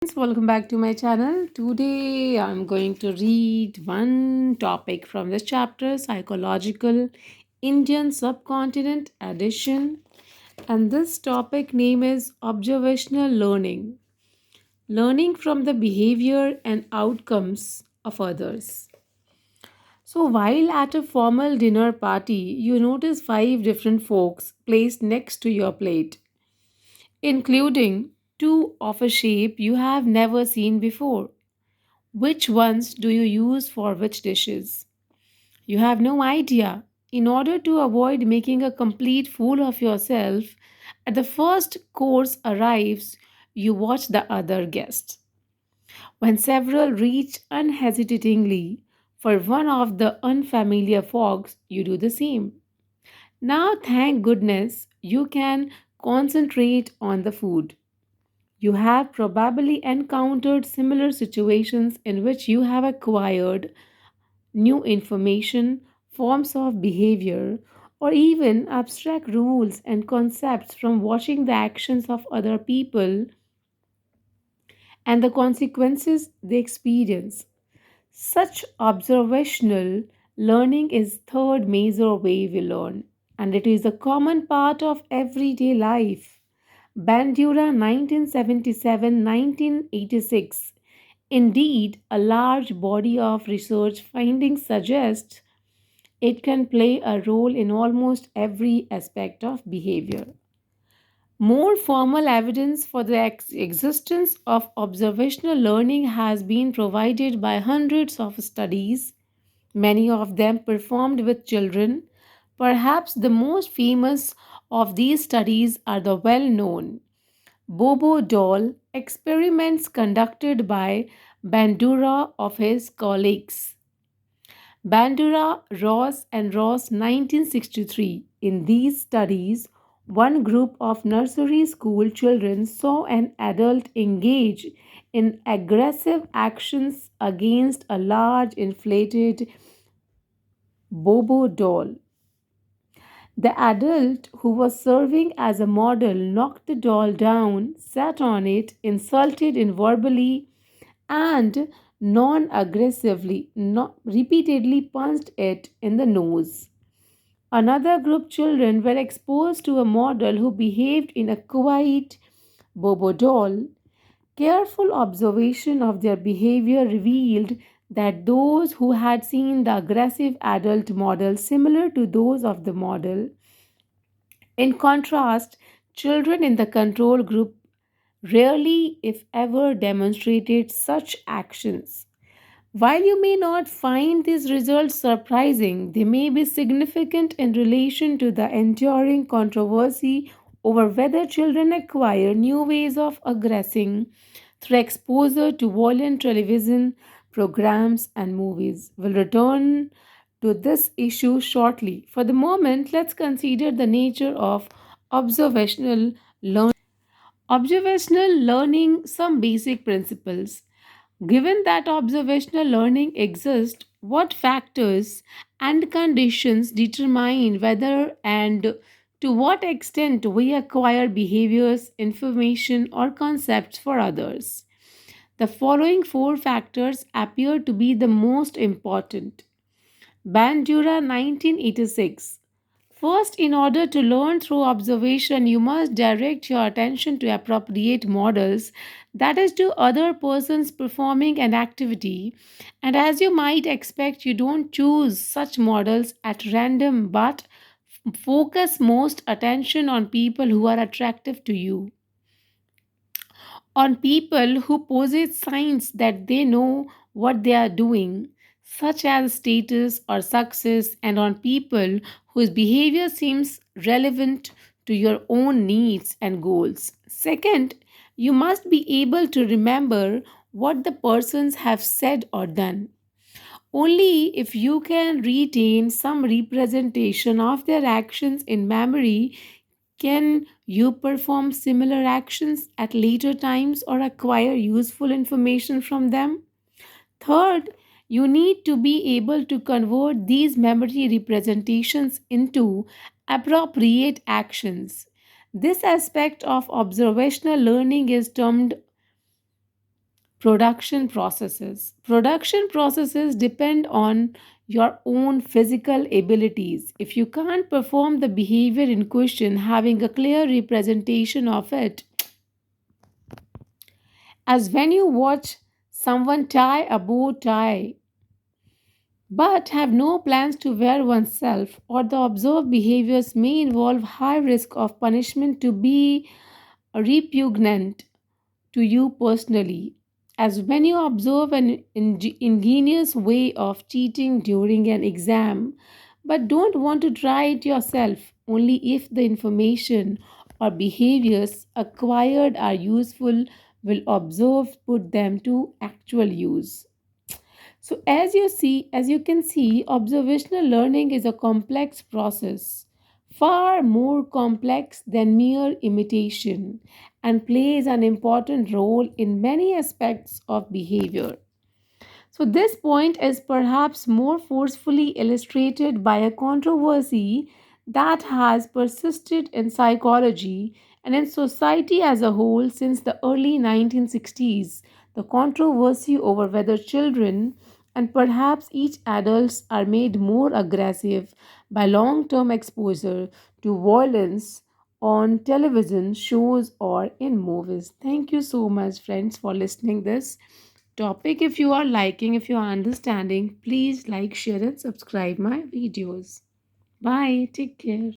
Welcome back to my channel. Today I'm going to read one topic from this chapter, Psychological Indian Subcontinent Edition. And this topic name is Observational Learning. Learning from the behavior and outcomes of others. So while at a formal dinner party, you notice five different folks placed next to your plate, including two of a shape you have never seen before. Which ones do you use for which dishes? You have no idea. In order to avoid making a complete fool of yourself, at the first course arrives, you watch the other guests. When several reach unhesitatingly for one of the unfamiliar forks, you do the same. Now, thank goodness, you can concentrate on the food. You have probably encountered similar situations in which you have acquired new information, forms of behavior, or even abstract rules and concepts from watching the actions of other people and the consequences they experience. Such observational learning is third major way we learn, and it is a common part of everyday life. Bandura 1977-1986. Indeed, a large body of research findings suggest it can play a role in almost every aspect of behavior. More formal evidence for the existence of observational learning has been provided by hundreds of studies, many of them performed with children. Perhaps the most famous of these studies are the well known Bobo doll experiments conducted by Bandura of his colleagues. Bandura, Ross, and Ross 1963. In these studies, one group of nursery school children saw an adult engage in aggressive actions against a large inflated Bobo doll. The adult who was serving as a model knocked the doll down, sat on it, insulted it verbally, and non aggressively, repeatedly punched it in the nose. Another group children were exposed to a model who behaved in a quiet bobo doll. Careful observation of their behavior revealed that those who had seen the aggressive adult model similar to those of the model, in contrast, children in the control group rarely, if ever, demonstrated such actions. While you may not find these results surprising, they may be significant in relation to the enduring controversy over whether children acquire new ways of aggressing through exposure to violent television programs and movies. We'll return to this issue shortly. For the moment, let's consider the nature of observational learning. Observational learning, some basic principles. Given that observational learning exists, what factors and conditions determine whether and to what extent we acquire behaviors, information, or concepts for others? The following four factors appear to be the most important. Bandura 1986. First, in order to learn through observation, you must direct your attention to appropriate models, that is, to other persons performing an activity. And as you might expect, you don't choose such models at random but focus most attention on people who are attractive to you, on people who possess signs that they know what they are doing, such as status or success, and on people whose behavior seems relevant to your own needs and goals. Second, you must be able to remember what the persons have said or done. Only if you can retain some representation of their actions in memory can you perform similar actions at later times or acquire useful information from them? Third, you need to be able to convert these memory representations into appropriate actions. This aspect of observational learning is termed Production processes depend on your own physical abilities. If you can't perform the behavior in question, having a clear representation of it, as when you watch someone tie a bow tie but have no plans to wear oneself, or the observed behaviors may involve high risk of punishment to be repugnant to you personally, as when you observe an ingenious way of cheating during an exam but don't want to try it yourself, only if the information or behaviors acquired are useful, will observe put them to actual use. So as you can see, observational learning is a complex process, far more complex than mere imitation, and plays an important role in many aspects of behavior. So, this point is perhaps more forcefully illustrated by a controversy that has persisted in psychology and in society as a whole since the early 1960s. The controversy over whether children and perhaps each adults are made more aggressive by long-term exposure to violence on television shows or in movies. Thank you so much friends for listening this topic. If you are liking, if you are understanding, please like, share and subscribe my videos. Bye, take care.